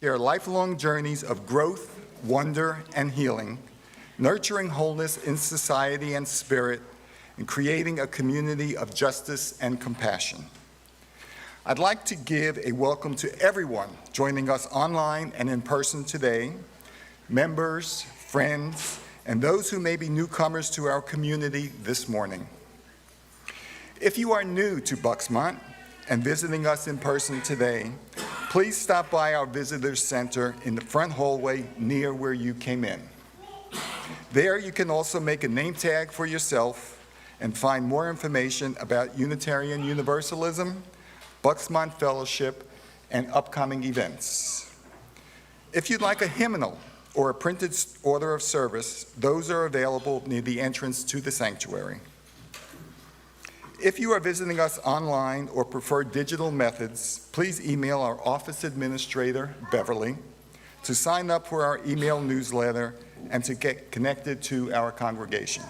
Share lifelong journeys of growth, wonder, and healing, nurturing wholeness in society and spirit, and creating a community of justice and compassion. I'd like to give a welcome to everyone joining us online and in person today, members, friends, and those who may be newcomers to our community this morning. If you are new to Bucksmont and visiting us in person today, please stop by our Visitor Center in the front hallway near where you came in. There you can also make a name tag for yourself and find more information about Unitarian Universalism, Bucksmont Fellowship, and upcoming events. If you'd like a hymnal or a printed order of service, those are available near the entrance to the sanctuary. If you are visiting us online or prefer digital methods, please email our office administrator, Beverly, to sign up for our email newsletter and to get connected to our congregation.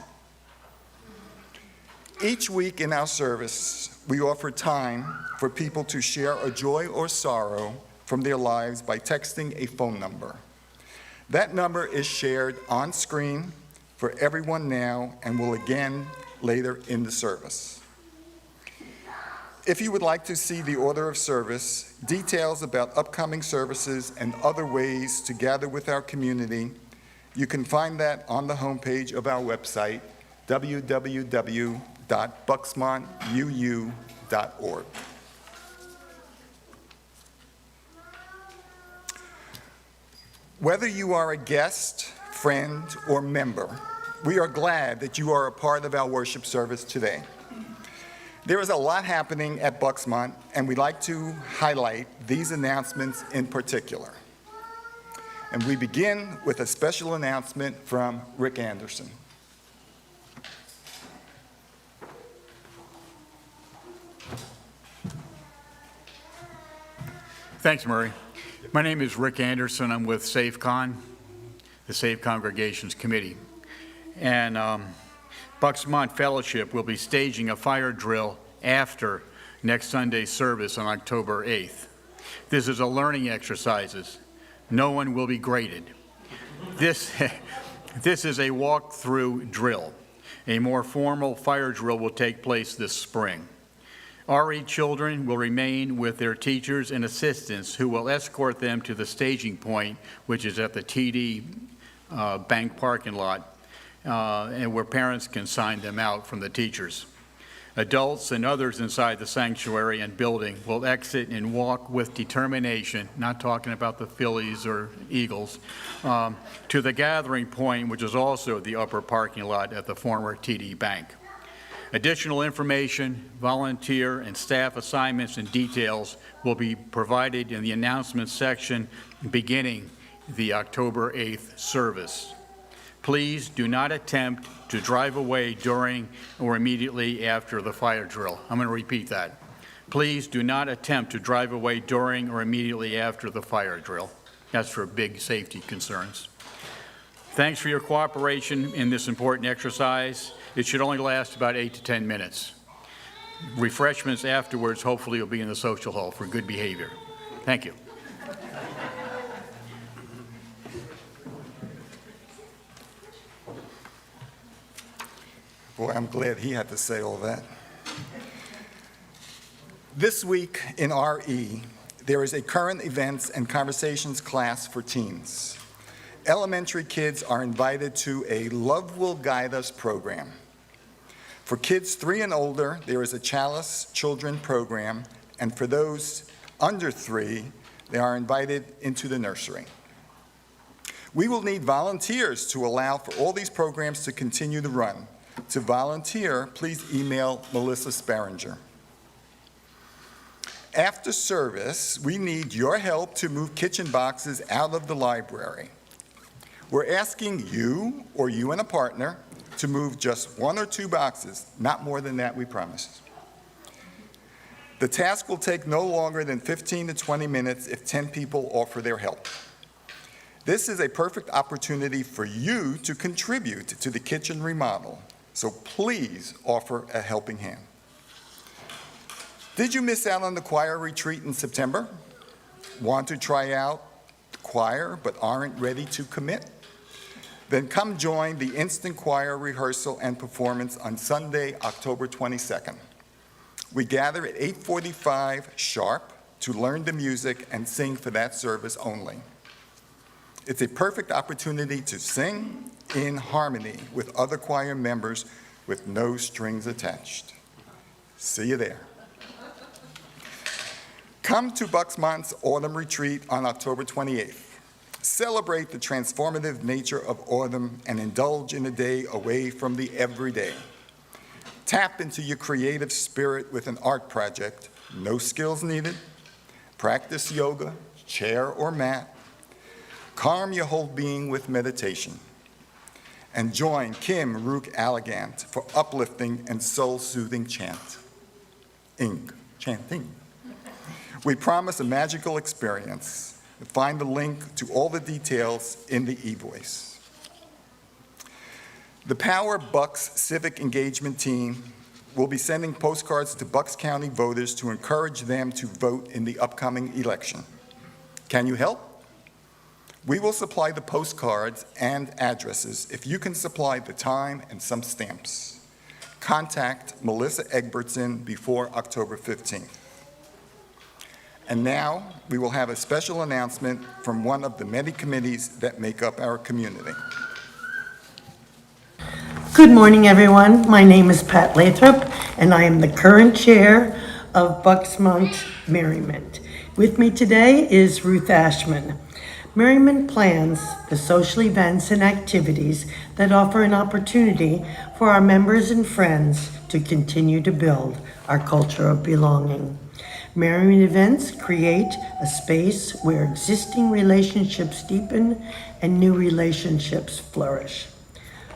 Each week in our service, we offer time for people to share a joy or sorrow from their lives by texting a phone number. That number is shared on screen for everyone now and will again later in the service. If you would like to see the order of service, details about upcoming services, and other ways to gather with our community, you can find that on the homepage of our website, www.bucksmontuu.org. Whether you are a guest, friend, or member, we are glad that you are a part of our worship service today. There is a lot happening at Bucksmont, and we'd like to highlight these announcements in particular. And we begin with a special announcement from Rick Anderson. Thanks, Murray. My name is Rick Anderson. I'm with SafeCon, the Safe Congregations Committee. And Bucksmont Fellowship will be staging a fire drill after next Sunday's service on October 8th. This is a learning exercise. No one will be graded. This is a walk-through drill. A more formal fire drill will take place this spring. RE children will remain with their teachers and assistants who will escort them to the staging point, which is at the TD Bank parking lot, and where parents can sign them out from the teachers. Adults and others inside the sanctuary and building will exit and walk with determination, not talking about the Phillies or Eagles, to the gathering point, which is also the upper parking lot at the former TD Bank. Additional information, volunteer and staff assignments and details will be provided in the announcements section beginning the October 8th service. Please do not attempt to drive away during or immediately after the fire drill. I'm going to repeat that. Please do not attempt to drive away during or immediately after the fire drill. That's for big safety concerns. Thanks for your cooperation in this important exercise. It should only last about 8 to 10 minutes. Refreshments afterwards hopefully will be in the social hall for good behavior. Thank you. Boy, I'm glad he had to say all that. This week in RE, there is a current events and conversations class for teens. Elementary kids are invited to a Love Will Guide Us program. For kids 3 and older, there is a Chalice Children program, and for those under 3, they are invited into the nursery. We will need volunteers to allow for all these programs to continue to run. To volunteer, please email Melissa Sparringer. After service, we need your help to move kitchen boxes out of the library. We're asking you or you and a partner to move just 1 or 2 boxes, not more than that, we promise. The task will take no longer than 15 to 20 minutes if 10 people offer their help. This is a perfect opportunity for you to contribute to the kitchen remodel, so please offer a helping hand. Did you miss out on the choir retreat in September? Want to try out choir but aren't ready to commit? Then come join the instant choir rehearsal and performance on Sunday, October 22nd. We gather at 8:45 sharp to learn the music and sing for that service only. It's a perfect opportunity to sing in harmony with other choir members with no strings attached. See you there. Come to Bucksmont's Autumn Retreat on October 28th. Celebrate the transformative nature of autumn and indulge in a day away from the everyday. Tap into your creative spirit with an art project, no skills needed. Practice yoga, chair or mat. Calm your whole being with meditation. And join Kim Rook-Alligant for uplifting and soul-soothing chanting. We promise a magical experience. Find the link to all the details in the e-voice. The Power Bucks Civic Engagement Team will be sending postcards to Bucks County voters to encourage them to vote in the upcoming election. Can you help? We will supply the postcards and addresses if you can supply the time and some stamps. Contact Melissa Egbertson before October 15th. And now, we will have a special announcement from one of the many committees that make up our community. Good morning, everyone. My name is Pat Lathrop, and I am the current chair of Bucksmont Merriment. With me today is Ruth Ashman. Merriment plans the social events and activities that offer an opportunity for our members and friends to continue to build our culture of belonging. Merriment events create a space where existing relationships deepen and new relationships flourish.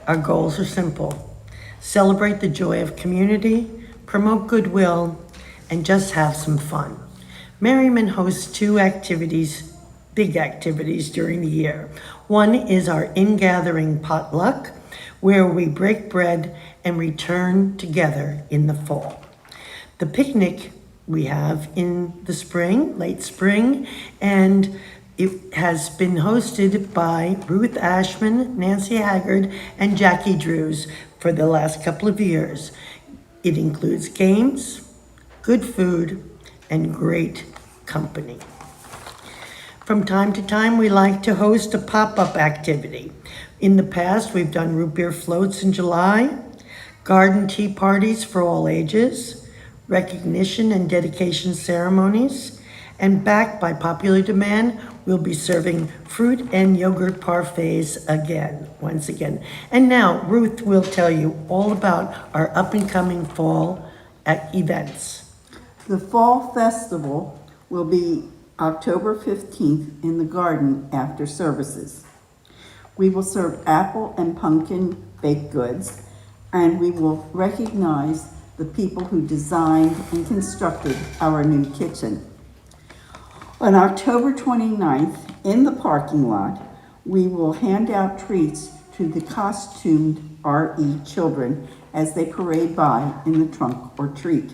Our goals are simple: celebrate the joy of community, promote goodwill, and just have some fun. Merriment hosts two big activities during the year. One is our in-gathering potluck, where we break bread and return together in the fall. The picnic we have in the spring, late spring, and it has been hosted by Ruth Ashman, Nancy Haggard, and Jackie Drews for the last couple of years. It includes games, good food, and great company. From time to time, we like to host a pop-up activity. In the past, we've done root beer floats in July, garden tea parties for all ages, recognition and dedication ceremonies, and backed by popular demand, we'll be serving fruit and yogurt parfaits once again. And now, Ruth will tell you all about our up-and-coming fall events. The Fall Festival will be October 15th in the garden after services. We will serve apple and pumpkin baked goods, and we will recognize the people who designed and constructed our new kitchen. On October 29th, in the parking lot, we will hand out treats to the costumed RE children as they parade by in the trunk or treat.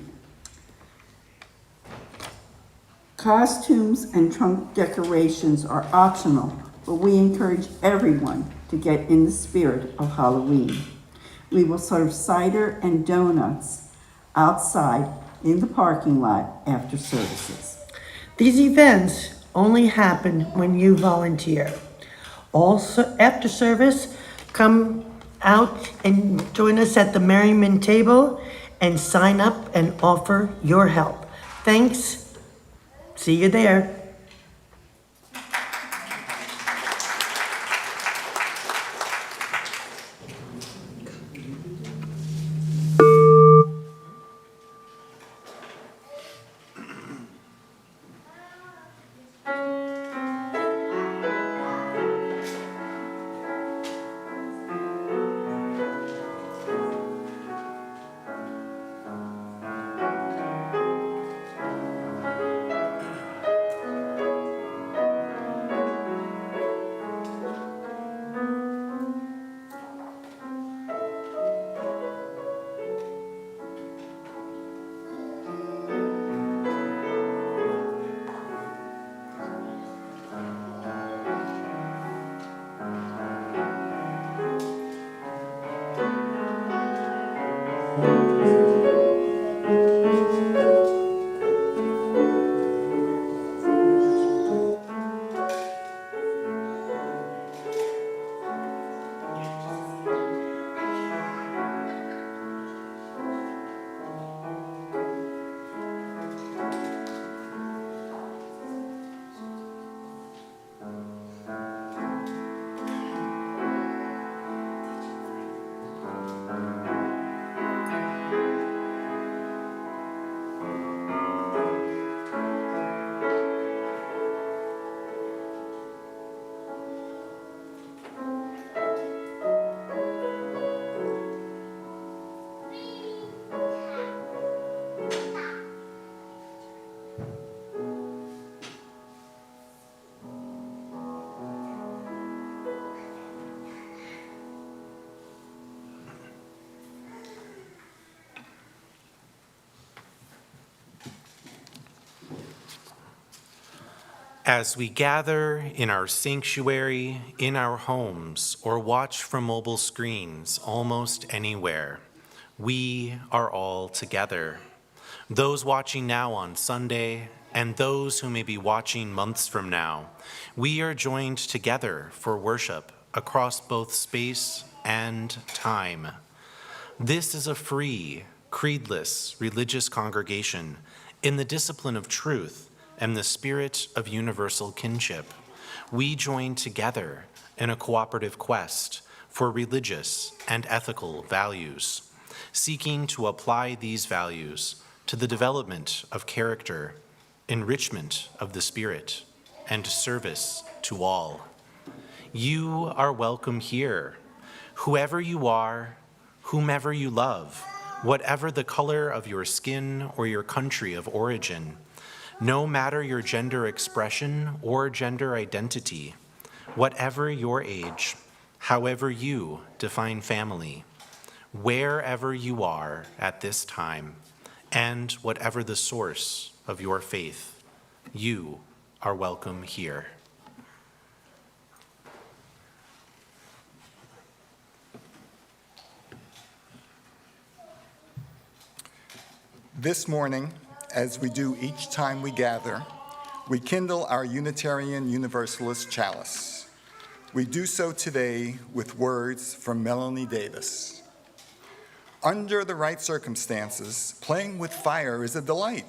Costumes and trunk decorations are optional, but we encourage everyone to get in the spirit of Halloween. We will serve cider and donuts outside in the parking lot after services. These events only happen when you volunteer. Also, after service, come out and join us at the Merriment table and sign up and offer your help. Thanks. See you there. As we gather in our sanctuary, in our homes, or watch from mobile screens almost anywhere, we are all together. Those watching now on Sunday, and those who may be watching months from now, we are joined together for worship across both space and time. This is a free, creedless religious congregation in the discipline of truth and the spirit of universal kinship. We join together in a cooperative quest for religious and ethical values, seeking to apply these values to the development of character, enrichment of the spirit, and service to all. You are welcome here, whoever you are, whomever you love, whatever the color of your skin or your country of origin, no matter your gender expression or gender identity, whatever your age, however you define family, wherever you are at this time, and whatever the source of your faith, you are welcome here. This morning, as we do each time we gather, we kindle our Unitarian Universalist chalice. We do so today with words from Melanie Davis. Under the right circumstances, playing with fire is a delight.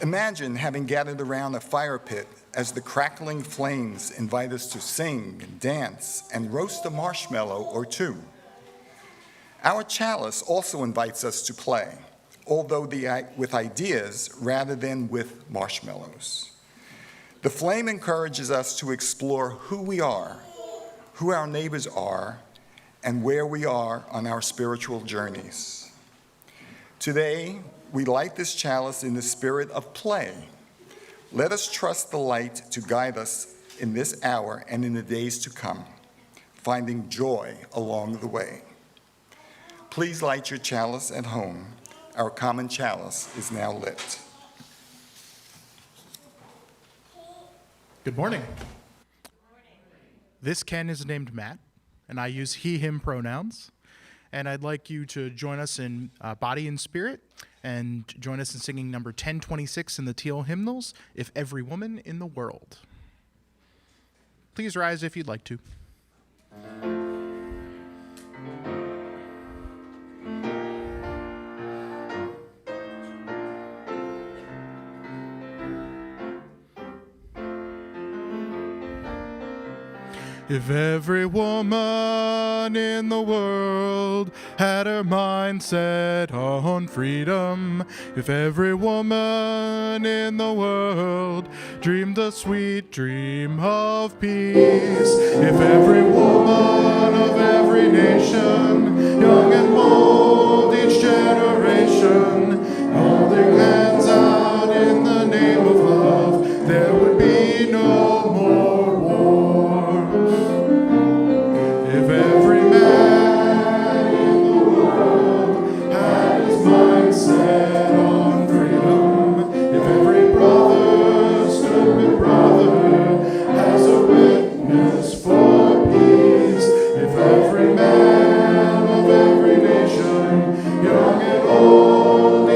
Imagine having gathered around a fire pit as the crackling flames invite us to sing and dance and roast a marshmallow or two. Our chalice also invites us to play, although with ideas rather than with marshmallows. The flame encourages us to explore who we are, who our neighbors are, and where we are on our spiritual journeys. Today, we light this chalice in the spirit of play. Let us trust the light to guide us in this hour and in the days to come, finding joy along the way. Please light your chalice at home. Our common chalice is now lit. Good morning. This Ken is named Matt, and I use he, him pronouns. And I'd like you to join us in body and spirit, and join us in singing number 1026 in the Teal hymnals, If Every Woman in the World. Please rise if you'd like to. If every woman in the world had her mind set on freedom, if every woman in the world dreamed the sweet dream of peace, if every woman of every nation, young and old, each generation, holding hands out in the name of love, there would be no more war. If every man in the world had his mind set on freedom, if every brother stood with brother as a witness for peace, if every man of every nation, young and old,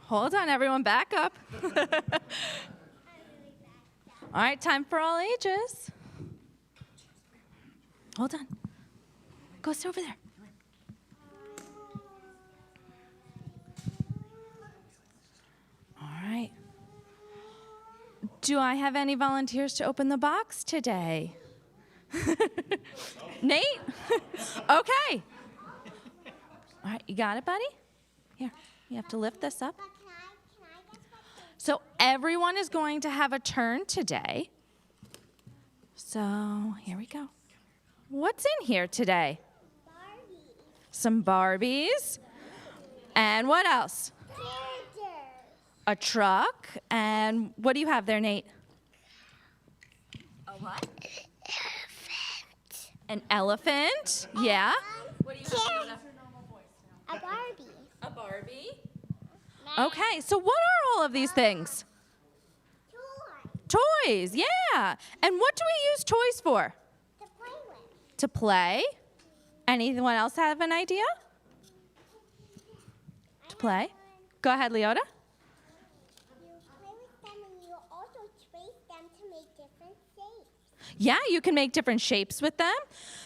Hold on, everyone, back up. All right, time for all ages. Hold on. Go sit over there. All right. Do I have any volunteers to open the box today? Nate? Okay. All right, you got it, buddy? Here, you have to lift this up. So everyone is going to have a turn today. So here we go. What's in here today? Barbie. Some Barbies. And what else? Characters. A truck. And what do you have there, Nate? A what? Elephant. An elephant. Yeah. What do you have? A Barbie. A Barbie. Okay, so what are all of these things? Toy. Toys, yeah. And what do we use toys for? To play with. To play. Anyone else have an idea? To play? Go ahead, Leota. You play with them and you also trace them to make different shapes. Yeah, you can make different shapes with them.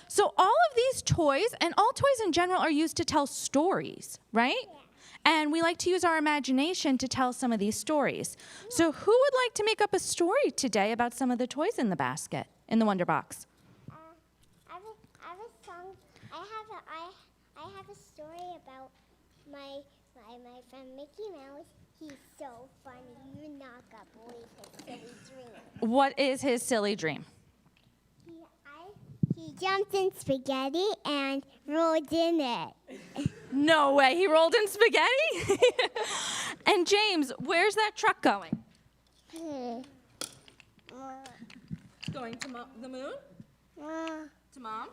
So all of these toys, and all toys in general, are used to tell stories, right? Yeah. And we like to use our imagination to tell some of these stories. So who would like to make up a story today about some of the toys in the basket, in the Wonder Box? I have a song. I have a story about my friend Mickey Mouse. He's so funny. You're not gonna believe his silly dream. What is his silly dream? He jumped in spaghetti and rolled in it. No way, he rolled in spaghetti? And James, where's that truck going? Going to the moon? To mom?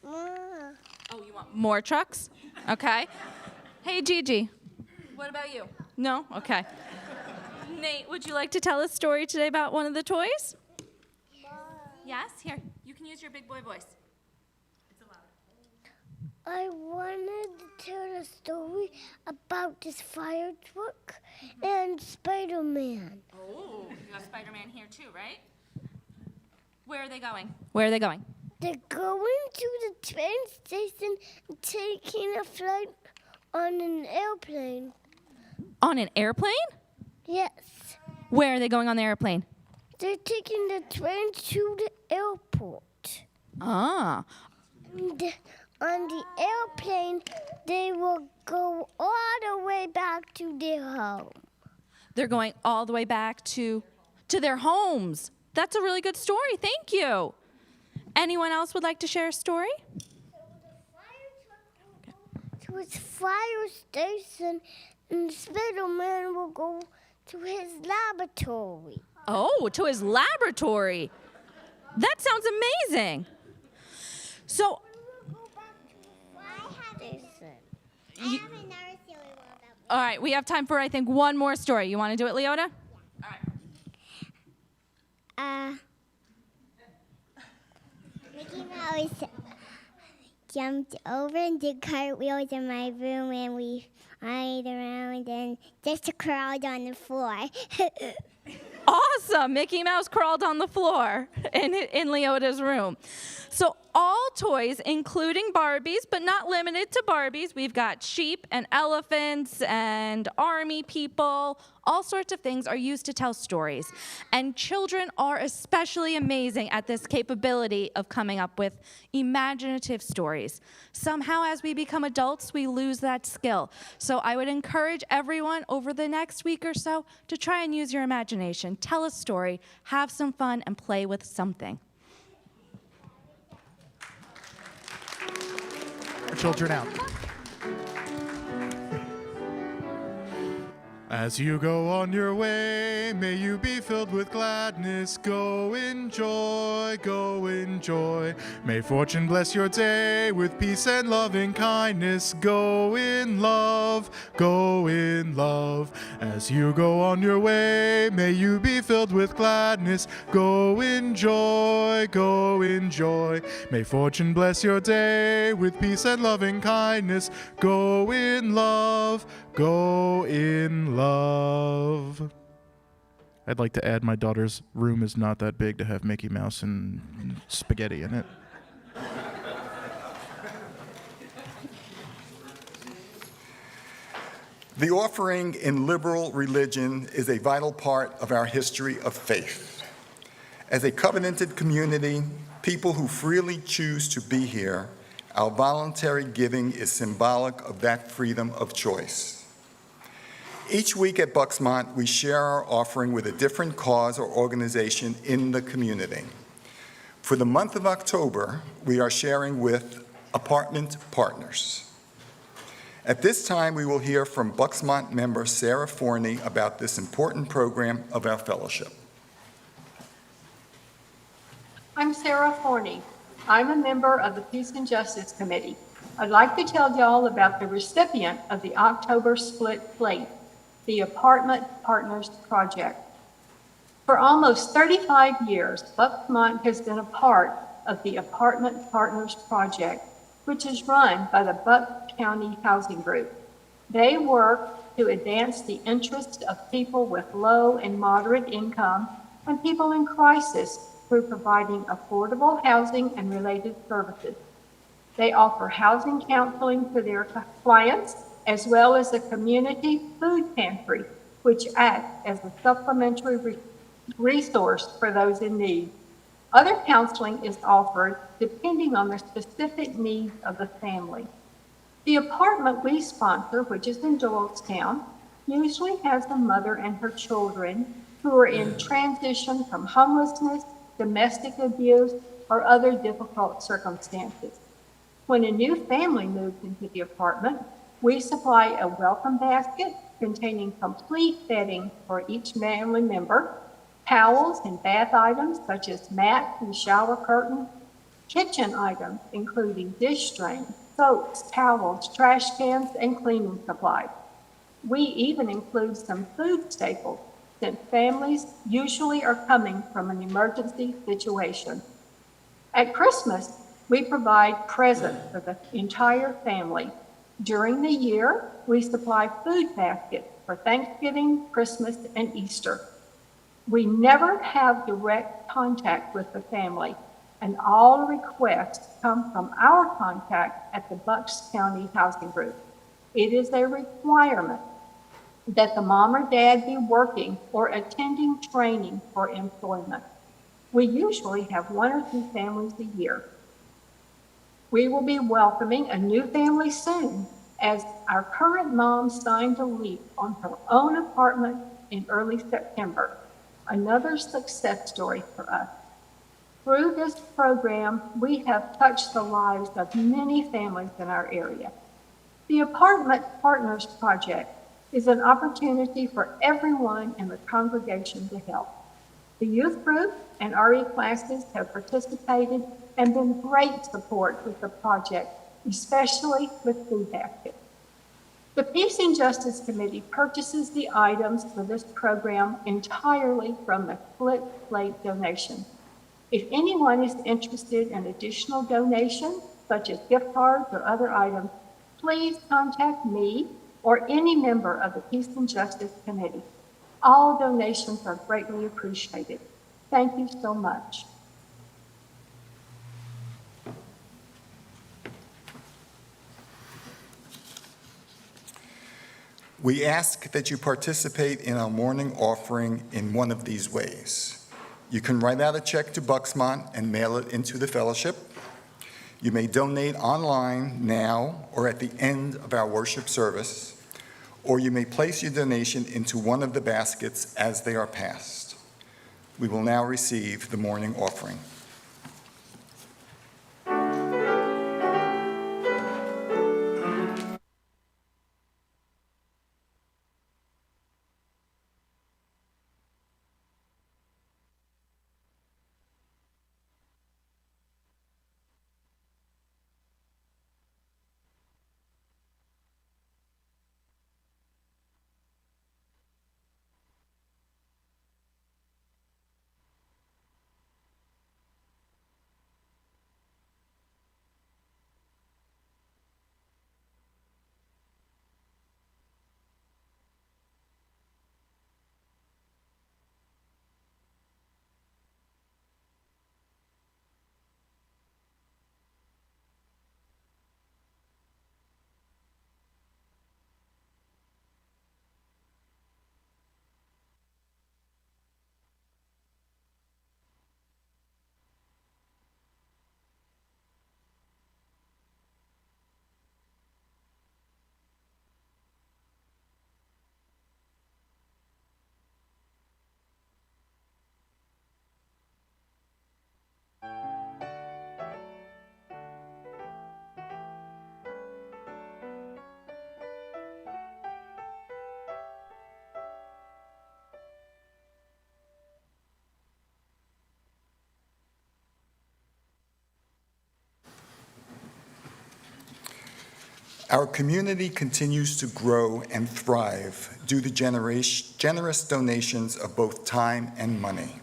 Oh, you want more trucks? Okay. Hey, Gigi, what about you? No? Okay. Nate, would you like to tell a story today about one of the toys? Yes? Here, you can use your big boy voice. I wanted to tell a story about this fire truck and Spider-Man. Oh, you have Spider-Man here too, right? Where are they going? Where are they going? They're going to the train station and taking a flight on an airplane. On an airplane? Yes. Where are they going on the airplane? They're taking the train to the airport. Ah, And on the airplane, they will go all the way back to their home. they're going all the way back to their homes. That's a really good story. Thank you. Anyone else would like to share a story? To his fire station, and Spider-Man will go to his laboratory. Oh, to his laboratory. That sounds amazing. So, I have another silly one about all right, we have time for, I think, one more story. You want to do it, Leota? Mickey Mouse jumped over and did cartwheels in my room, and we hide around and just crawled on the floor. Awesome. Mickey Mouse crawled on the floor in Leota's room. So all toys, including Barbies, but not limited to Barbies. We've got sheep and elephants and army people. All sorts of things are used to tell stories. And children are especially amazing at this capability of coming up with imaginative stories. Somehow, as we become adults, we lose that skill. So I would encourage everyone over the next week or so to try and use your imagination. Tell a story, have some fun, and play with something. Our children out. As you go on your way, may you be filled with gladness. Go enjoy, go enjoy. May fortune bless your day with peace and loving kindness. Go in love, go in love. As you go on your way, may you be filled with gladness. Go enjoy, go enjoy. May fortune bless your day with peace and loving kindness. Go in love, Go in love. I'd like to add my daughter's room is not that big to have Mickey Mouse and spaghetti in it. The offering in liberal religion is a vital part of our history of faith. As a covenanted community, people who freely choose to be here, our voluntary giving is symbolic of that freedom of choice. Each week at Bucksmont, we share our offering with a different cause or organization in the community. For the month of October, we are sharing with Apartment Partners. At this time, we will hear from Bucksmont member Sarah Forney about this important program of our fellowship. I'm Sarah Forney. I'm a member of the Peace and Justice Committee. I'd like to tell y'all about the recipient of the October Split Plate, the Apartment Partners Project. For almost 35 years, Bucksmont has been a part of the Apartment Partners Project, which is run by the Bucks County Housing Group. They work to advance the interests of people with low and moderate income and people in crisis through providing affordable housing and related services. They offer housing counseling to their clients, as well as a community food pantry, which acts as a supplementary resource for those in need. Other counseling is offered depending on the specific needs of the family. The apartment we sponsor, which is in Doylestown, usually has a mother and her children who are in transition from homelessness, domestic abuse, or other difficult circumstances. When a new family moves into the apartment, we supply a welcome basket containing complete bedding for each family member, towels and bath items such as mat and shower curtain, kitchen items including dish drain, soaps, towels, trash cans, and cleaning supplies. We even include some food staples since families usually are coming from an emergency situation. At Christmas, we provide presents for the entire family. During the year, we supply food baskets for Thanksgiving, Christmas, and Easter. We never have direct contact with the family, and all requests come from our contact at the Bucks County Housing Group. It is a requirement that the mom or dad be working or attending training for employment. We usually have 1 or 2 families a year. We will be welcoming a new family soon, as our current mom signed a lease on her own apartment in early September. Another success story for us. Through this program, we have touched the lives of many families in our area. The Apartment Partners Project is an opportunity for everyone in the congregation to help. The youth group and RE classes have participated and been great support with the project, especially with food baskets. The Peace and Justice Committee purchases the items for this program entirely from the Split Plate donation. If anyone is interested in additional donations, such as gift cards or other items, please contact me or any member of the Peace and Justice Committee. All donations are greatly appreciated. Thank you so much. We ask that you participate in our morning offering in one of these ways. You can write out a check to Bucksmont and mail it into the fellowship. You may donate online now or at the end of our worship service, or you may place your donation into one of the baskets as they are passed. We will now receive the morning offering. Our community continues to grow and thrive due to generous donations of both time and money.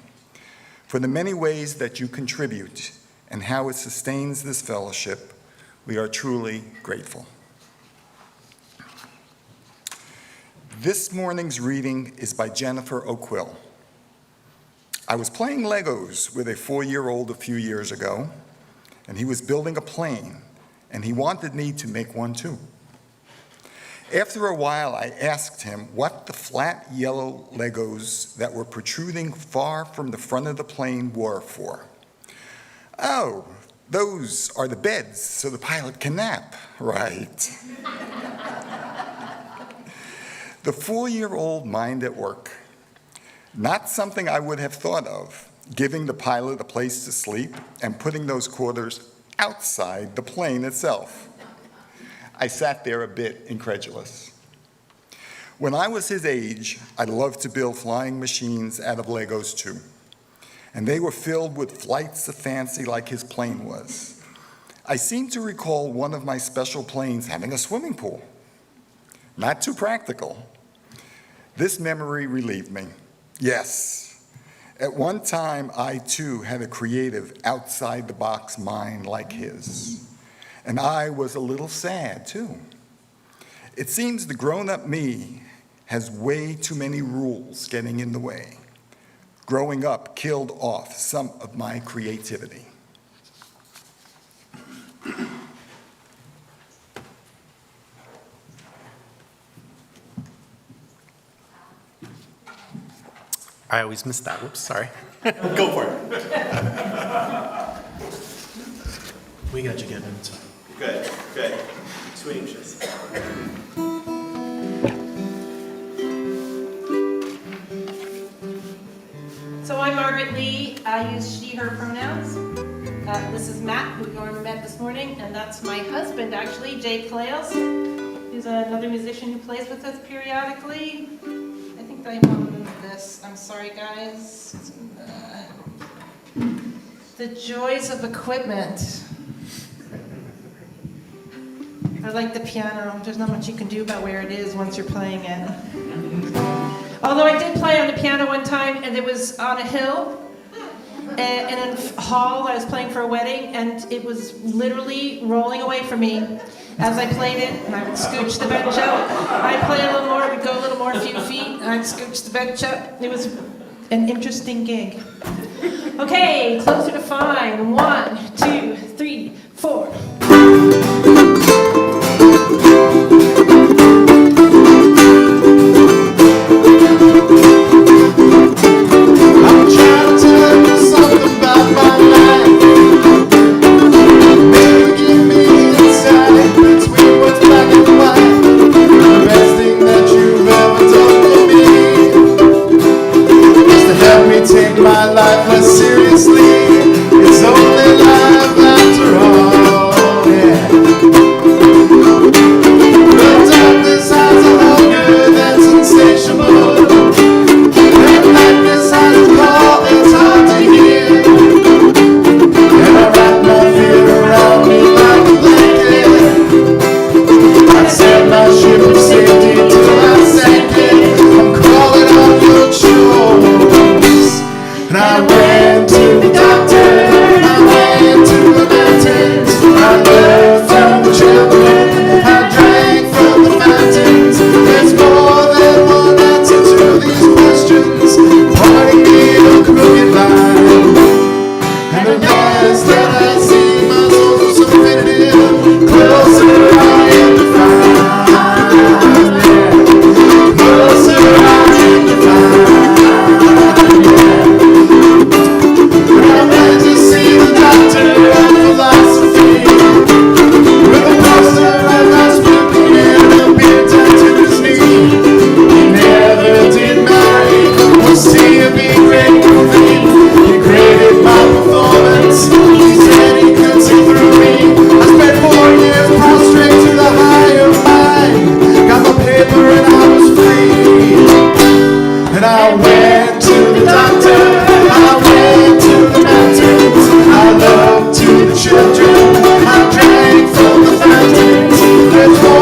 For the many ways that you contribute and how it sustains this fellowship, we are truly grateful. This morning's reading is by Jennifer O'Quill. I was playing Legos with a 4-year-old a few years ago, and he was building a plane, and he wanted me to make one too. After a while, I asked him what the flat yellow Legos that were protruding far from the front of the plane were for. "Oh, those are the beds so the pilot can nap, right?" The 4-year-old mind at work. Not something I would have thought of, giving the pilot a place to sleep and putting those quarters outside the plane itself. I sat there a bit incredulous. When I was his age, I loved to build flying machines out of Legos too. And they were filled with flights of fancy like his plane was. I seem to recall one of my special planes having a swimming pool. Not too practical. This memory relieved me. Yes, at one time I too had a creative outside-the-box mind like his. And I was a little sad too. It seems the grown-up me has way too many rules getting in the way. Growing up killed off some of my creativity. I always miss that. Whoops, sorry. Go for it. We got you good. Good, good. Too anxious. So I'm Margaret Lee. I use she, her pronouns. This is Matt, who you met this morning, and that's my husband, actually, Jay Clales, who's another musician who plays with us periodically. I think I want to move this. I'm sorry, guys. The joys of equipment. I like the piano. There's not much you can do about where it is once you're playing it. Although I did play on the piano one time, and it was on a hill, in a hall. I was playing for a wedding, and it was literally rolling away from me as I played it, and I would scooch the bench up. I'd play a little more, we'd go a little more, a few feet, and I'd scooch the bench up. It was an interesting gig. Okay, closer to fine. 1, 2, 3, 4. Take my life less seriously. It's only life after all. Yeah. The darkness has a hunger that's insatiable. And blackness has a call that's hard to hear. And I wrap my fear around me like a blanket. I set my ship of safety till I sank it. I'm crawling on your shores. And I went to the doctor, I went to the mountains, I learned from the children, I drank from the fountains. There's more than one answer to these questions, pointing me to a crooked line. And the less that I see, my soul's so definitive, closer I am to find. Closer I am to find. I went to see the doctor of philosophy with a poster of Rasputin and a beard tied to his knee. He never did marry or see me grateful for me. He graded my performance. He said he could see through me. I spent 4 years prostrate to the higher mind. Got my paper and I was free. And I went to the doctor. I went to the mountains, I loved to the children, I drank from the fountains. There's more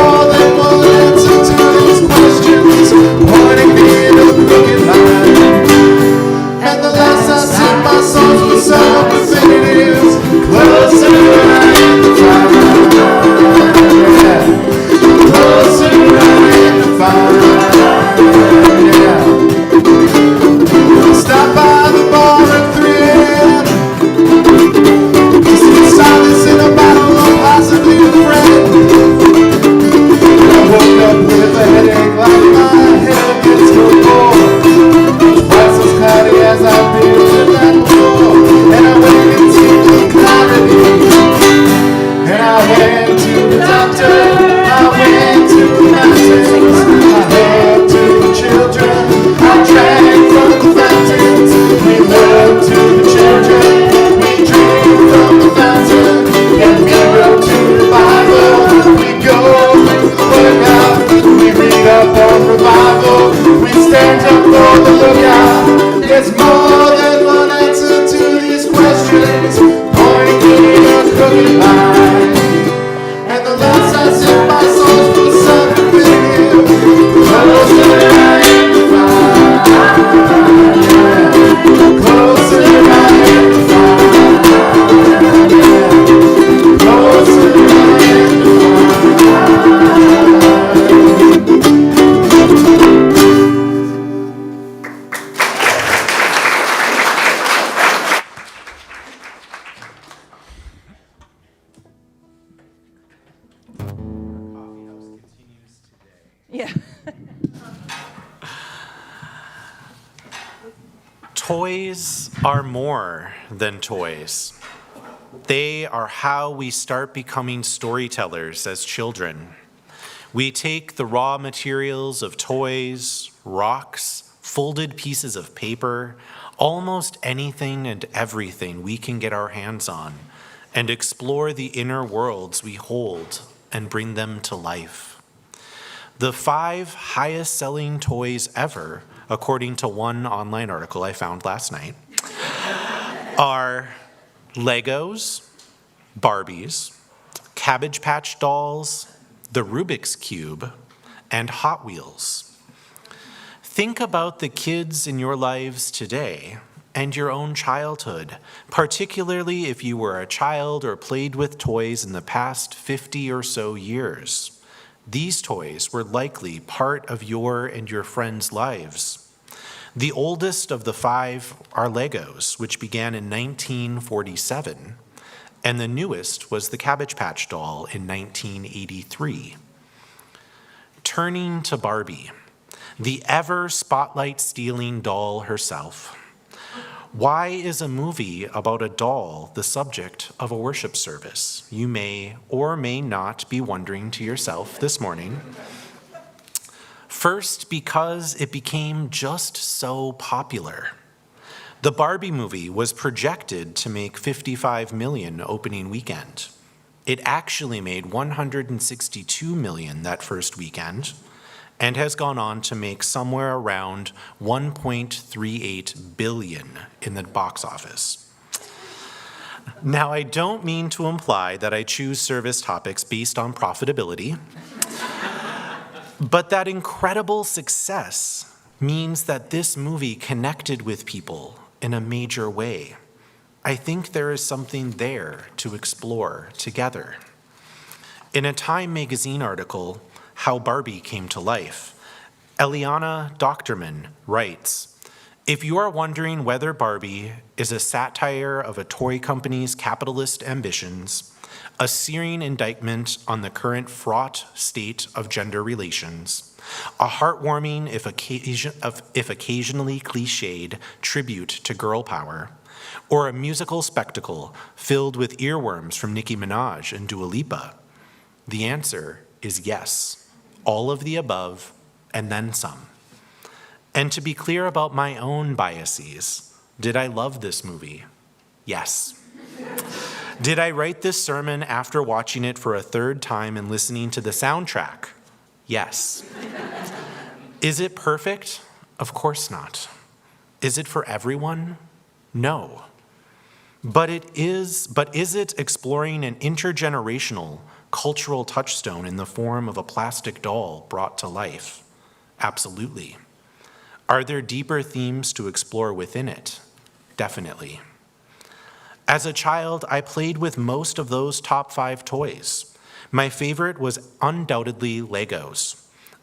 Toys are more than toys. They are how we start becoming storytellers as children. We take the raw materials of toys, rocks, folded pieces of paper, almost anything and everything we can get our hands on, and explore the inner worlds we hold and bring them to life. The 5 highest selling toys ever, according to one online article I found last night, are Legos, Barbies, Cabbage Patch Dolls, the Rubik's Cube, and Hot Wheels. Think about the kids in your lives today and your own childhood, particularly if you were a child or played with toys in the past 50 or so years. These toys were likely part of your and your friends' lives. The oldest of the 5 are Legos, which began in 1947, and the newest was the Cabbage Patch Doll in 1983. Turning to Barbie, the ever spotlight-stealing doll herself. Why is a movie about a doll the subject of a worship service? You may or may not be wondering to yourself this morning. First, because it became just so popular. The Barbie movie was projected to make $55 million opening weekend. It actually made $162 million that first weekend, and has gone on to make somewhere around $1.38 billion in the box office. Now, I don't mean to imply that I choose service topics based on profitability, but that incredible success means that this movie connected with people in a major way. I think there is something there to explore together. In a Time magazine article, How Barbie Came to Life, Eliana Dochterman writes, "If you are wondering whether Barbie is a satire of a toy company's capitalist ambitions, a searing indictment on the current fraught state of gender relations, a heartwarming, if occasionally cliched, tribute to girl power, or a musical spectacle filled with earworms from Nicki Minaj and Dua Lipa, the answer is yes. All of the above, and then some. And to be clear about my own biases, did I love this movie? Yes. Did I write this sermon after watching it for a 3rd time and listening to the soundtrack? Yes. Is it perfect? Of course not. Is it for everyone? No. But is it exploring an intergenerational cultural touchstone in the form of a plastic doll brought to life? Absolutely. Are there deeper themes to explore within it? Definitely. As a child, I played with most of those top 5 toys. My favorite was undoubtedly Legos.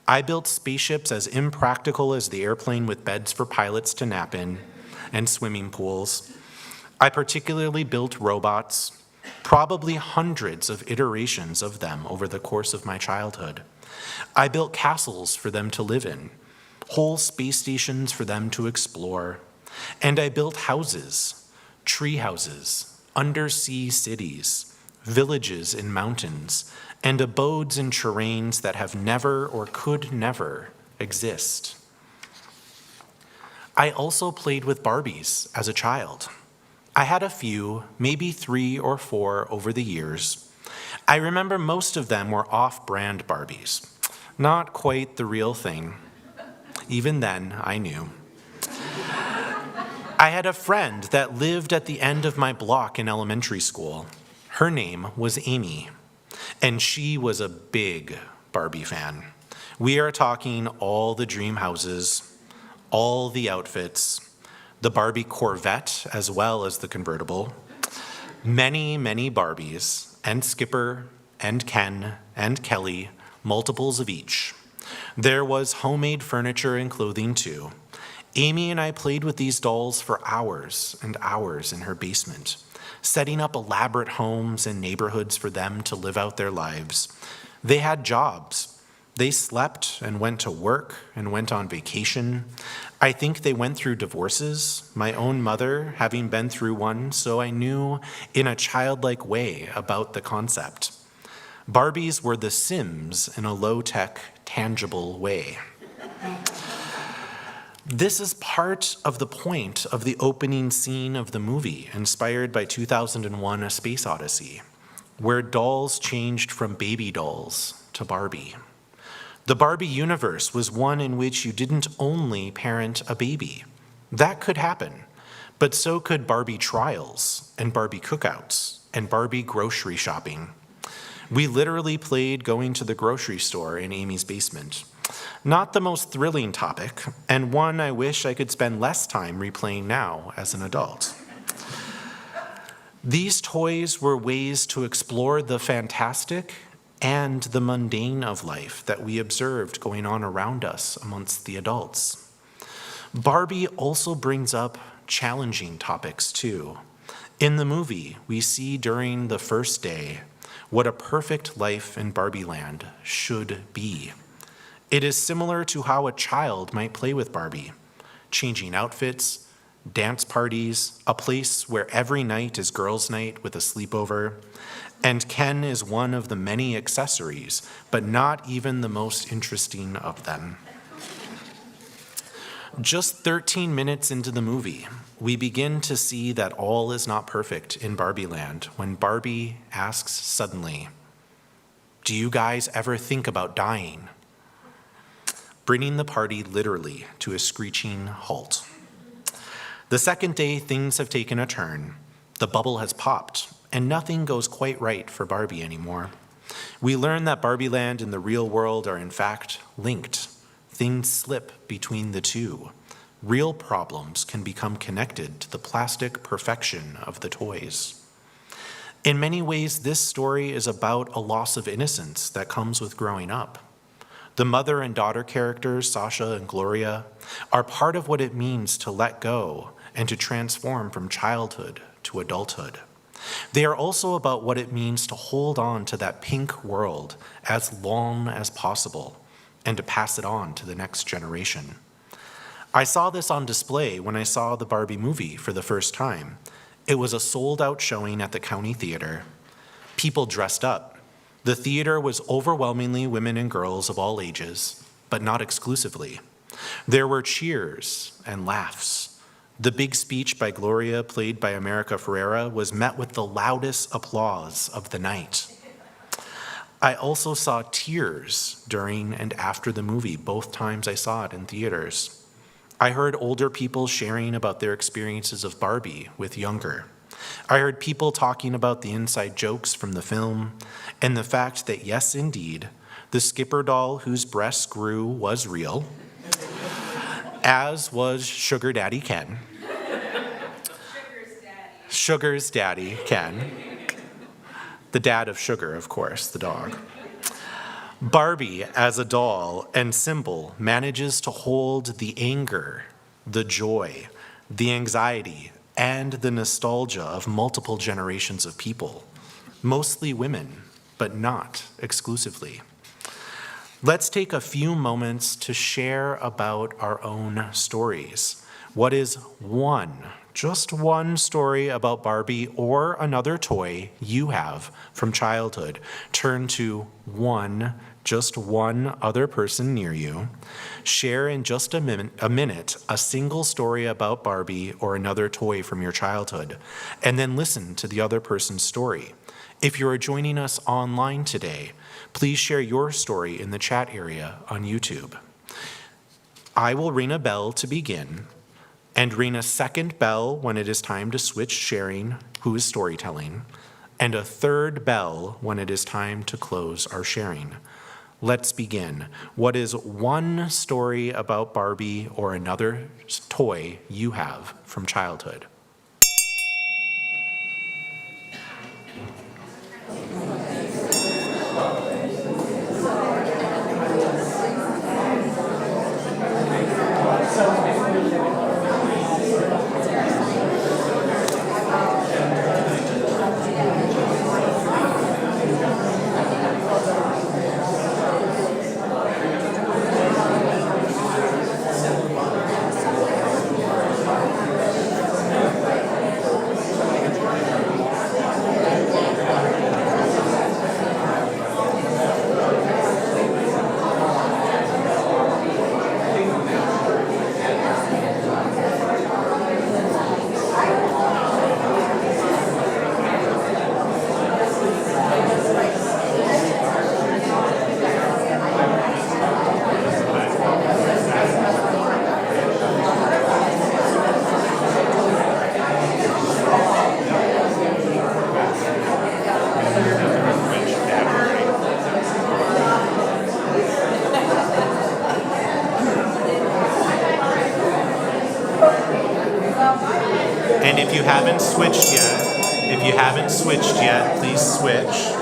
I built spaceships as impractical as the airplane with beds for pilots to nap in and swimming pools. I particularly built robots, probably hundreds of iterations of them over the course of my childhood. I built castles for them to live in, whole space stations for them to explore, and I built houses, tree houses, undersea cities, villages in mountains, and abodes in terrains that have never or could never exist. I also played with Barbies as a child. I had a few, maybe 3 or 4 over the years. I remember most of them were off-brand Barbies, not quite the real thing. Even then, I knew. I had a friend that lived at the end of my block in elementary school. Her name was Amy, and she was a big Barbie fan. We are talking all the dream houses, all the outfits, the Barbie Corvette as well as the convertible, many, many Barbies, and Skipper, and Ken, and Kelly, multiples of each. There was homemade furniture and clothing too. Amy and I played with these dolls for hours and hours in her basement, setting up elaborate homes and neighborhoods for them to live out their lives. They had jobs. They slept and went to work and went on vacation. I think they went through divorces, my own mother having been through one, so I knew in a childlike way about the concept. Barbies were the Sims in a low-tech, tangible way. This is part of the point of the opening scene of the movie, inspired by 2001: A Space Odyssey, where dolls changed from baby dolls to Barbie. The Barbie universe was one in which you didn't only parent a baby. That could happen, but so could Barbie trials and Barbie cookouts and Barbie grocery shopping. We literally played going to the grocery store in Amy's basement. Not the most thrilling topic, and one I wish I could spend less time replaying now as an adult. These toys were ways to explore the fantastic and the mundane of life that we observed going on around us amongst the adults. Barbie also brings up challenging topics too. In the movie, we see during the first day what a perfect life in Barbie Land should be. It is similar to how a child might play with Barbie, changing outfits, dance parties, a place where every night is girls' night with a sleepover, and Ken is one of the many accessories, but not even the most interesting of them. Just 13 minutes into the movie, we begin to see that all is not perfect in Barbie Land when Barbie asks suddenly, "Do you guys ever think about dying?" Bringing the party literally to a screeching halt. The second day, things have taken a turn. The bubble has popped, and nothing goes quite right for Barbie anymore. We learn that Barbie Land and the real world are in fact linked. Things slip between the two. Real problems can become connected to the plastic perfection of the toys. In many ways, this story is about a loss of innocence that comes with growing up. The mother and daughter characters, Sasha and Gloria, are part of what it means to let go and to transform from childhood to adulthood. They are also about what it means to hold on to that pink world as long as possible and to pass it on to the next generation. I saw this on display when I saw the Barbie movie for the first time. It was a sold-out showing at the County Theater. People dressed up. The theater was overwhelmingly women and girls of all ages, but not exclusively. There were cheers and laughs. The big speech by Gloria, played by America Ferrera, was met with the loudest applause of the night. I also saw tears during and after the movie, both times I saw it in theaters. I heard older people sharing about their experiences of Barbie with younger. I heard people talking about the inside jokes from the film and the fact that, yes, indeed, the Skipper doll whose breasts grew was real, as was Sugar Daddy Ken. Sugar's daddy, Ken. The dad of Sugar, of course, the dog. Barbie, as a doll and symbol, manages to hold the anger, the joy, the anxiety, and the nostalgia of multiple generations of people, mostly women, but not exclusively. Let's take a few moments to share about our own stories. What is just one story about Barbie or another toy you have from childhood? Turn to just one other person near you. Share in just a minute a single story about Barbie or another toy from your childhood, and then listen to the other person's story. If you are joining us online today, please share your story in the chat area on YouTube. I will ring a bell to begin, and ring a second bell when it is time to switch sharing who is storytelling, and a third bell when it is time to close our sharing. Let's begin. What is one story about Barbie or another toy you have from childhood? And if you haven't switched yet, please switch.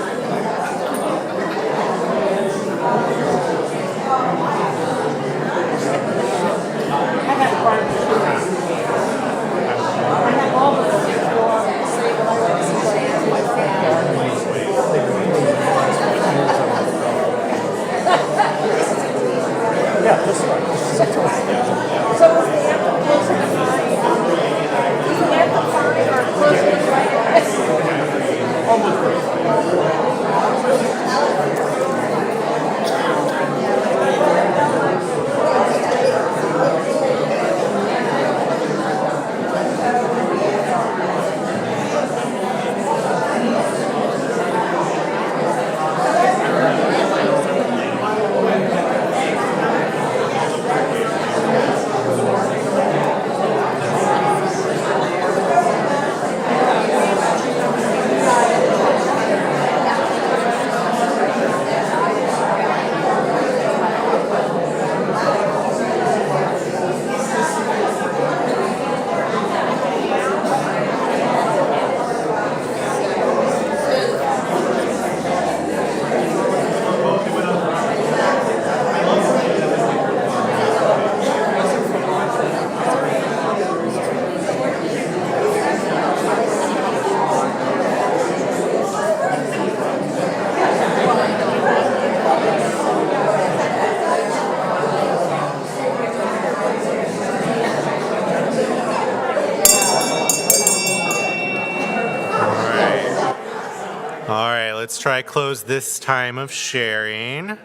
Let's try close this time of sharing.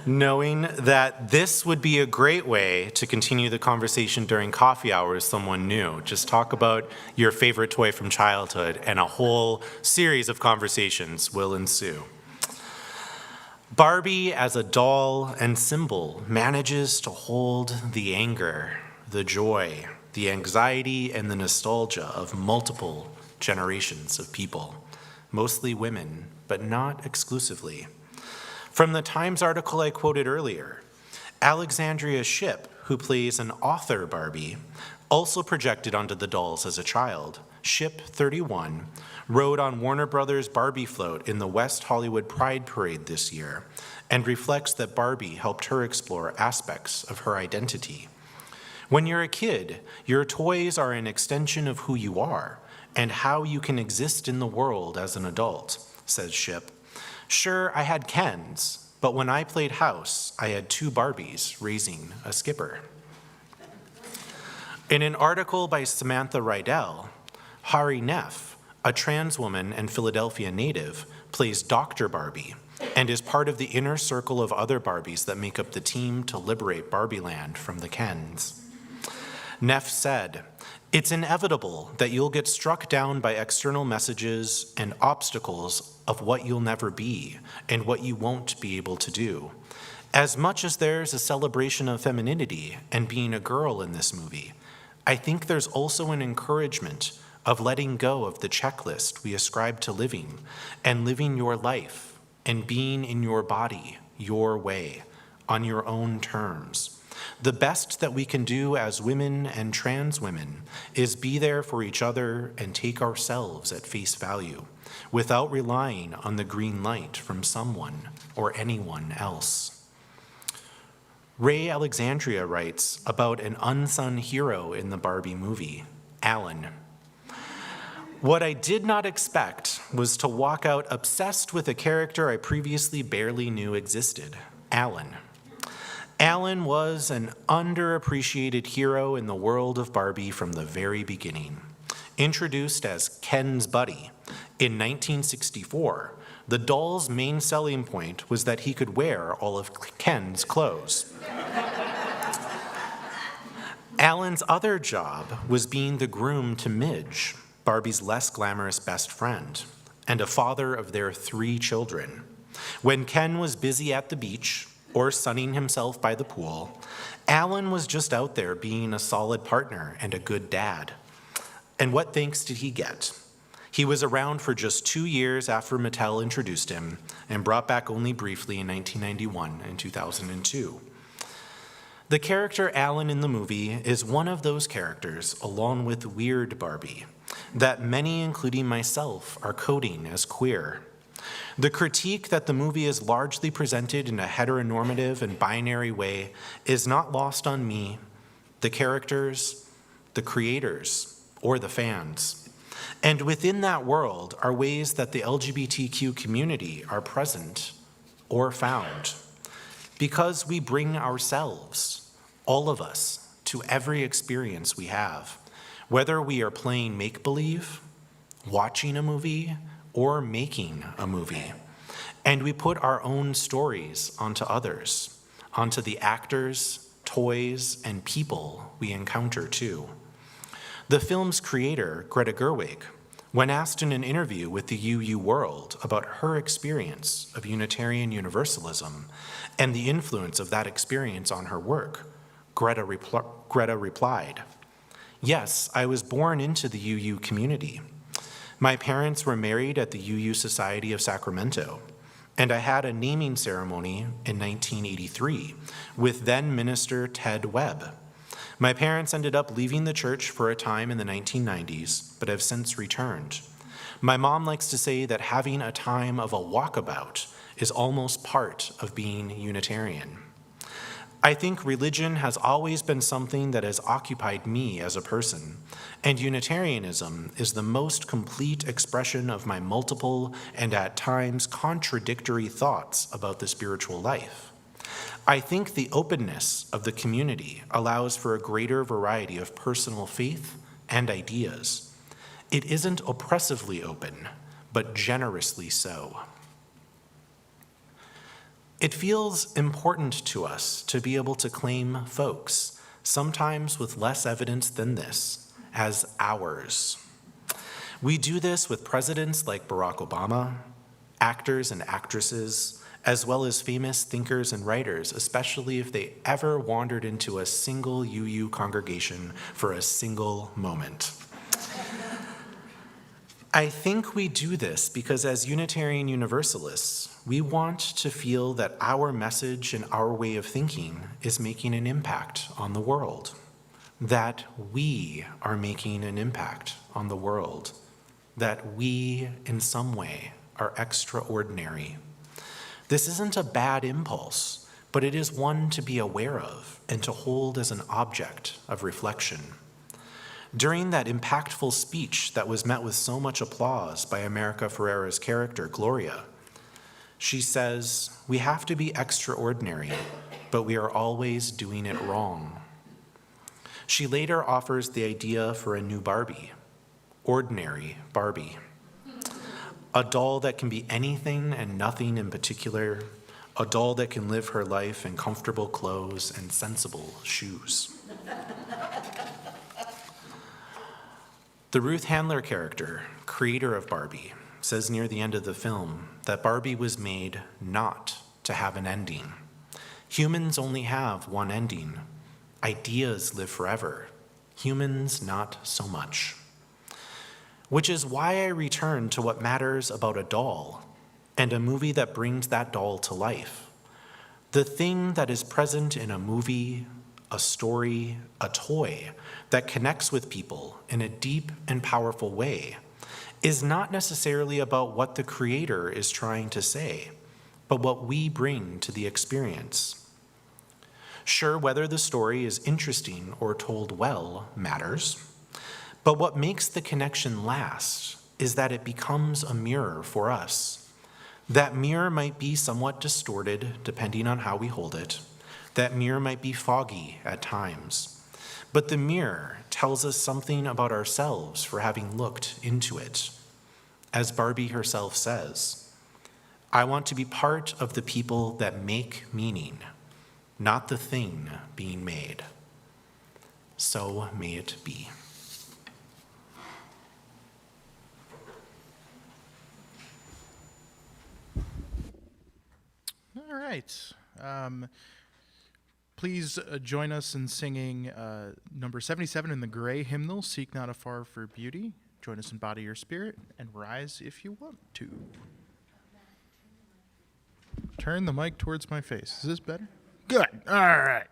Knowing that this would be a great way to continue the conversation during coffee hour with someone new. Just talk about your favorite toy from childhood and a whole series of conversations will ensue. Barbie, as a doll and symbol, manages to hold the anger, the joy, the anxiety, and the nostalgia of multiple generations of people, mostly women, but not exclusively. From the Times article I quoted earlier, Alexandria Shipp, who plays an author Barbie, also projected onto the dolls as a child. Shipp, 31, rode on Warner Brothers' Barbie float in the West Hollywood Pride Parade this year and reflects that Barbie helped her explore aspects of her identity. When you're a kid, your toys are an extension of who you are and how you can exist in the world as an adult, says Shipp. Sure, I had Kens, but when I played house, I had 2 Barbies raising a skipper. In an article by Samantha Rydell, Hari Neff, a trans woman and Philadelphia native, plays Dr. Barbie and is part of the inner circle of other Barbies that make up the team to liberate Barbieland from the Kens. Neff said, "It's inevitable that you'll get struck down by external messages and obstacles of what you'll never be and what you won't be able to do. As much as there's a celebration of femininity and being a girl in this movie, I think there's also an encouragement of letting go of the checklist we ascribe to living and living your life and being in your body, your way, on your own terms. The best that we can do as women and trans women is be there for each other and take ourselves at face value without relying on the green light from someone or anyone else." Ray Alexandria writes about an unsung hero in the Barbie movie, Alan. "What I did not expect was to walk out obsessed with a character I previously barely knew existed, Alan. Alan was an underappreciated hero in the world of Barbie from the very beginning. Introduced as Ken's buddy, in 1964, the doll's main selling point was that he could wear all of Ken's clothes. Alan's other job was being the groom to Midge, Barbie's less glamorous best friend, and a father of their 3 children. When Ken was busy at the beach or sunning himself by the pool, Alan was just out there being a solid partner and a good dad. And what thanks did he get? He was around for just 2 years after Mattel introduced him and brought back only briefly in 1991 and 2002. The character Alan in the movie is one of those characters, along with Weird Barbie, that many, including myself, are coding as queer. The critique that the movie is largely presented in a heteronormative and binary way is not lost on me, the characters, the creators, or the fans. And within that world are ways that the LGBTQ community are present or found. Because we bring ourselves, all of us, to every experience we have, whether we are playing make-believe, watching a movie, or making a movie. And we put our own stories onto others, onto the actors, toys, and people we encounter too. The film's creator, Greta Gerwig, when asked in an interview with the UU World about her experience of Unitarian Universalism and the influence of that experience on her work, Greta replied, "Yes, I was born into the UU community. My parents were married at the UU Society of Sacramento, and I had a naming ceremony in 1983 with then Minister Ted Webb. My parents ended up leaving the church for a time in the 1990s, but have since returned. My mom likes to say that having a time of a walkabout is almost part of being Unitarian. I think religion has always been something that has occupied me as a person, and Unitarianism is the most complete expression of my multiple and at times contradictory thoughts about the spiritual life. I think the openness of the community allows for a greater variety of personal faith and ideas. It isn't oppressively open, but generously so. It feels important to us to be able to claim folks, sometimes with less evidence than this, as ours. We do this with presidents like Barack Obama, actors and actresses, as well as famous thinkers and writers, especially if they ever wandered into a single UU congregation for a single moment. I think we do this because as Unitarian Universalists, we want to feel that our message and our way of thinking is making an impact on the world, that we are making an impact on the world, that we, in some way, are extraordinary. This isn't a bad impulse, but it is one to be aware of and to hold as an object of reflection. During that impactful speech that was met with so much applause by America Ferrera's character, Gloria, she says, "We have to be extraordinary, but we are always doing it wrong." She later offers the idea for a new Barbie, Ordinary Barbie. A doll that can be anything and nothing in particular, a doll that can live her life in comfortable clothes and sensible shoes. The Ruth Handler character, creator of Barbie, says near the end of the film that Barbie was made not to have an ending. Humans only have one ending. Ideas live forever. Humans not so much. Which is why I return to what matters about a doll and a movie that brings that doll to life. The thing that is present in a movie, a story, a toy that connects with people in a deep and powerful way is not necessarily about what the creator is trying to say, but what we bring to the experience. Sure, whether the story is interesting or told well matters. But what makes the connection last is that it becomes a mirror for us. That mirror might be somewhat distorted depending on how we hold it. That mirror might be foggy at times. But the mirror tells us something about ourselves for having looked into it. As Barbie herself says, "I want to be part of the people that make meaning, not the thing being made." So may it be. All right. Please join us in singing number 77 in the Gray hymnal, Seek Not Afar for Beauty. Join us in Body Your Spirit and rise if you want to. Turn the mic towards my face. Is this better? Good. All right.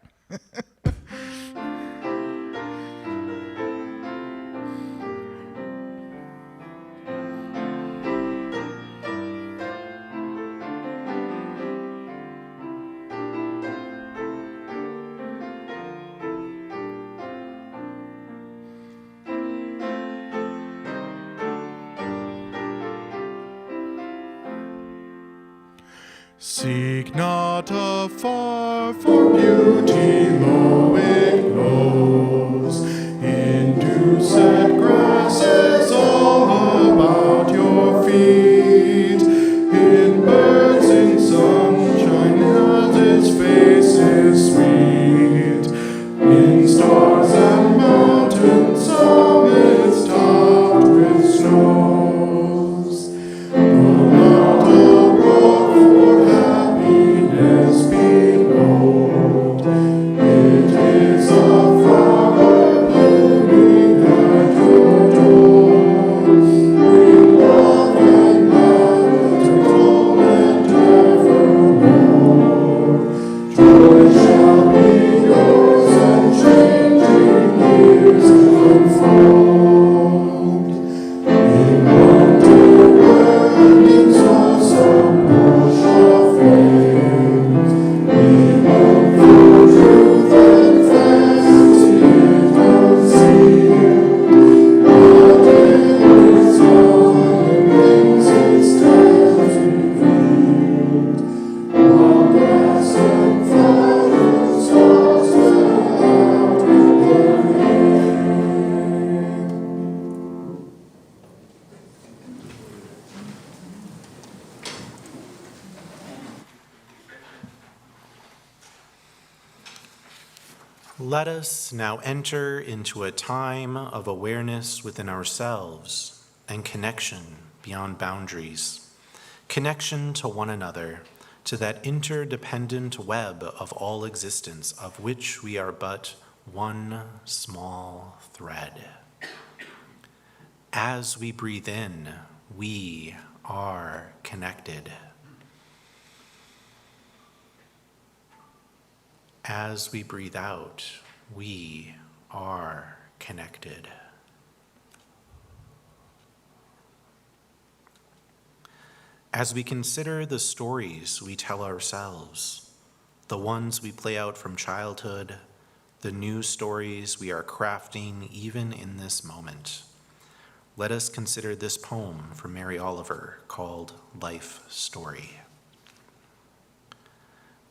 Seek not afar, for beauty lo it glows. In dews and grasses all about your feet. In birds in sunshine as its face is sweet. In stars and mountains summits topped with snows. Go not abroad for happiness behold. It is a flower blooming at your door. Bring love and laughter, calm and evermore. Joy shall be yours and changing years unfold. In wonder workings of some bush of fame, we look for truth and fancy it concealed. But in wisdom and things it stands revealed. While grass and flowers stars out in the Let us now enter into a time of awareness within ourselves and connection beyond boundaries, connection to one another, to that interdependent web of all existence of which we are but one small thread. As we breathe in, we are connected. As we breathe out, we are connected. As we consider the stories we tell ourselves, the ones we play out from childhood, the new stories we are crafting even in this moment, let us consider this poem from Mary Oliver called Life Story.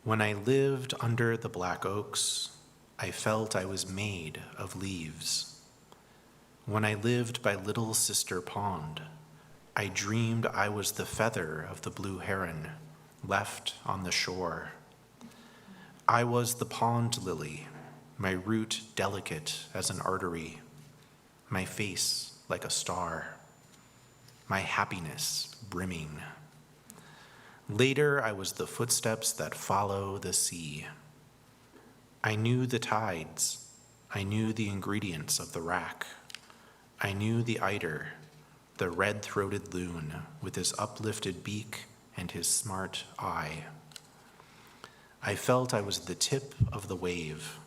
When I lived under the black oaks, I felt I was made of leaves. When I lived by Little Sister Pond, I dreamed I was the feather of the blue heron left on the shore. I was the pond lily, my root delicate as an artery, my face like a star, my happiness brimming. Later, I was the footsteps that follow the sea. I knew the tides. I knew the ingredients of the rack. I knew the eider, the red-throated loon with his uplifted beak and his smart eye. I felt I was the tip of the wave,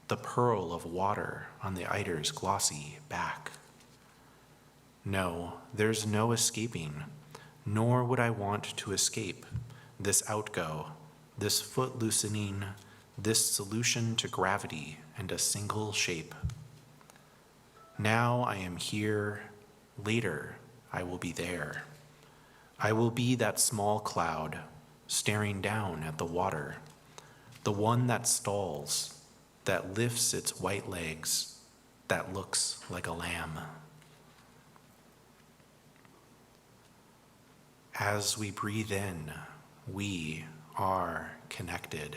the pearl of water on the eider's glossy back. No, there's no escaping, nor would I want to escape this outgo, this foot loosening, this solution to gravity and a single shape. Now I am here, later I will be there. I will be that small cloud staring down at the water, the one that stalls, that lifts its white legs, that looks like a lamb. As we breathe in, we are connected.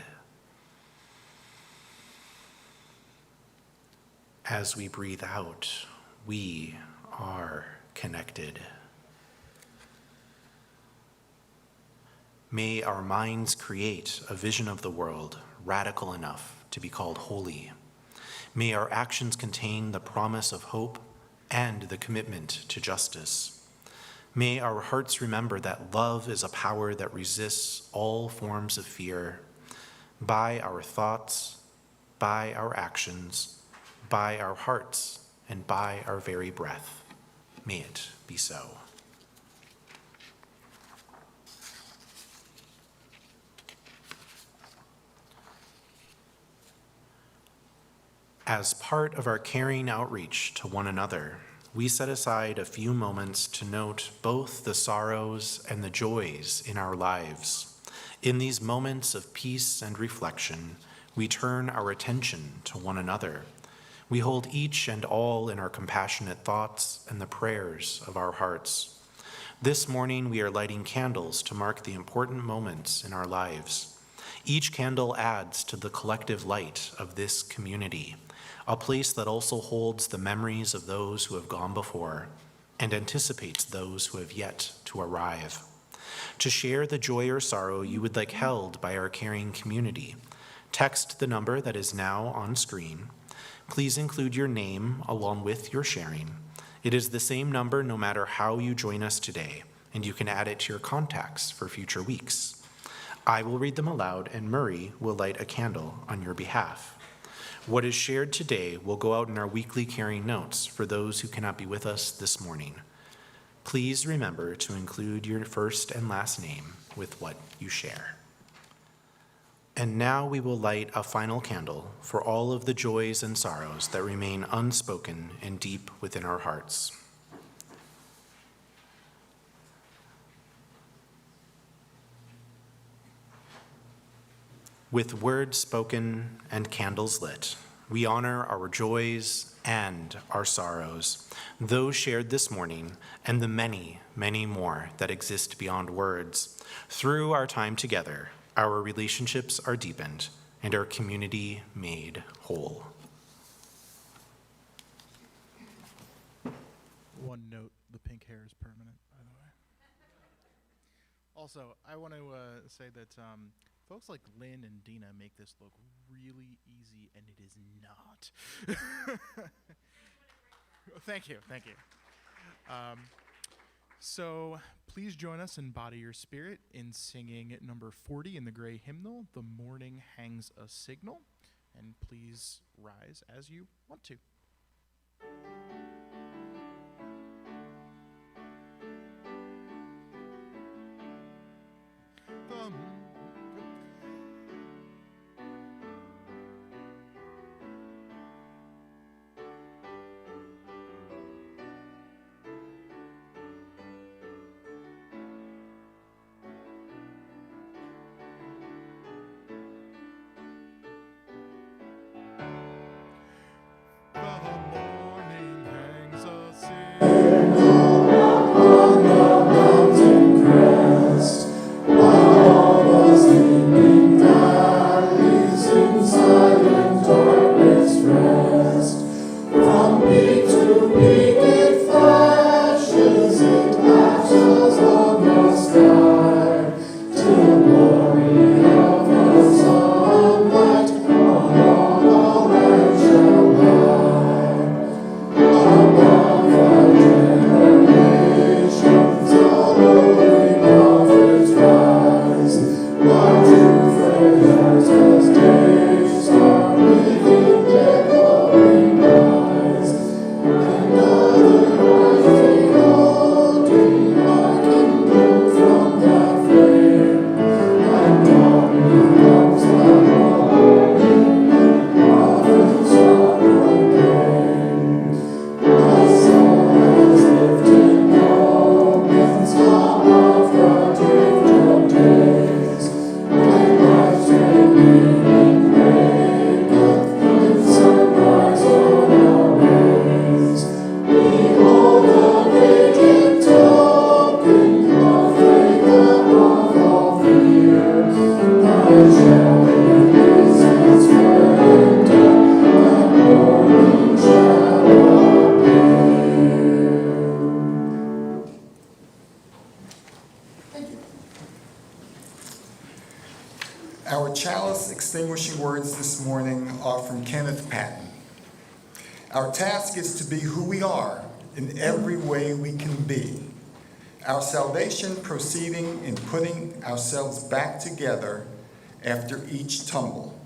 As we breathe out, we are connected. May our minds create a vision of the world radical enough to be called holy. May our actions contain the promise of hope and the commitment to justice. May our hearts remember that love is a power that resists all forms of fear. By our thoughts, by our actions, by our hearts, and by our very breath. May it be so. As part of our caring outreach to one another, we set aside a few moments to note both the sorrows and the joys in our lives, In these moments of peace and reflection, we turn our attention to one another. We hold each and all in our compassionate thoughts and the prayers of our hearts. This morning, we are lighting candles to mark the important moments in our lives. Each candle adds to the collective light of this community, a place that also holds the memories of those who have gone before and anticipates those who have yet to arrive. To share the joy or sorrow you would like held by our caring community, text the number that is now on screen. Please include your name along with your sharing. It is the same number no matter how you join us today, and you can add it to your contacts for future weeks. I will read them aloud, and Murray will light a candle on your behalf. What is shared today will go out in our weekly caring notes for those who cannot be with us this morning. Please remember to include your first and last name with what you share. And now we will light a final candle for all of the joys and sorrows that remain unspoken and deep within our hearts. With words spoken and candles lit, we honor our joys and our sorrows, those shared this morning and the many, many more that exist beyond words. Through our time together, our relationships are deepened and our community made whole. One note, the pink hair is permanent, by the way. Also, I want to say that folks like Lynn and Dina make this look really easy, and it is not. Thank you. So please join us in Body Your Spirit in singing number 40 in the Gray Hymnal, The Morning Hangs a Signal. And please rise as you want to. Our chalice extinguishing words this morning are from Kenneth Patton. Our task is to be who we are in every way we can be. Our salvation proceeding in putting ourselves back together after each tumble.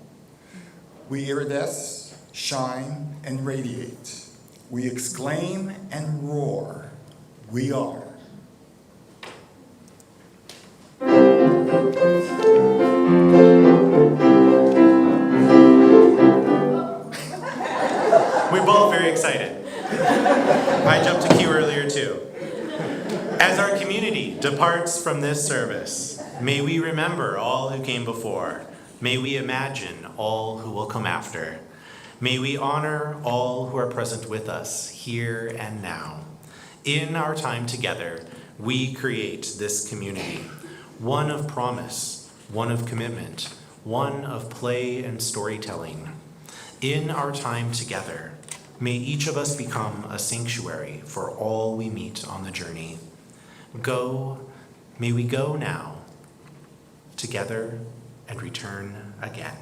We iridesce, shine, and radiate. We exclaim and roar. We are. We're both very excited. I jumped a cue earlier too. As our community departs from this service, May we remember all who came before. May we imagine all who will come after. May we honor all who are present with us here and now. In our time together, we create this community, one of promise, one of commitment, one of play and storytelling. In our time together, may each of us become a sanctuary for all we meet on the journey. May we go now, together, and return again.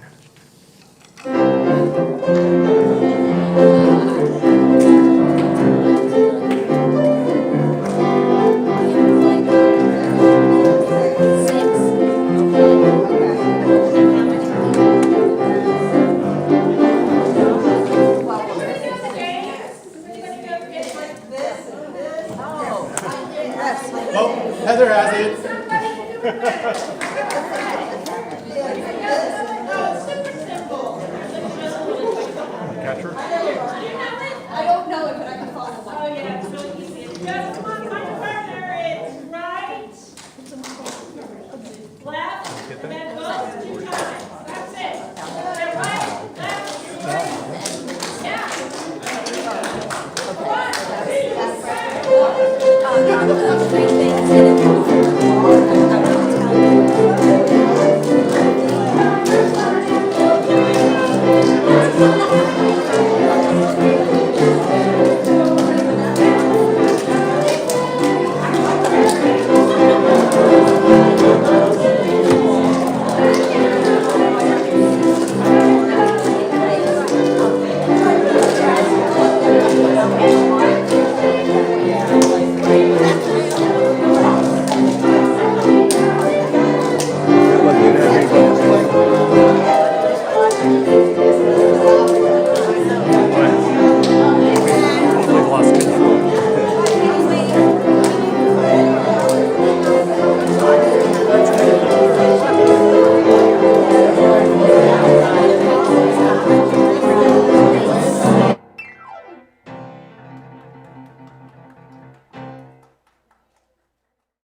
Oh, Heather has it. Catcher?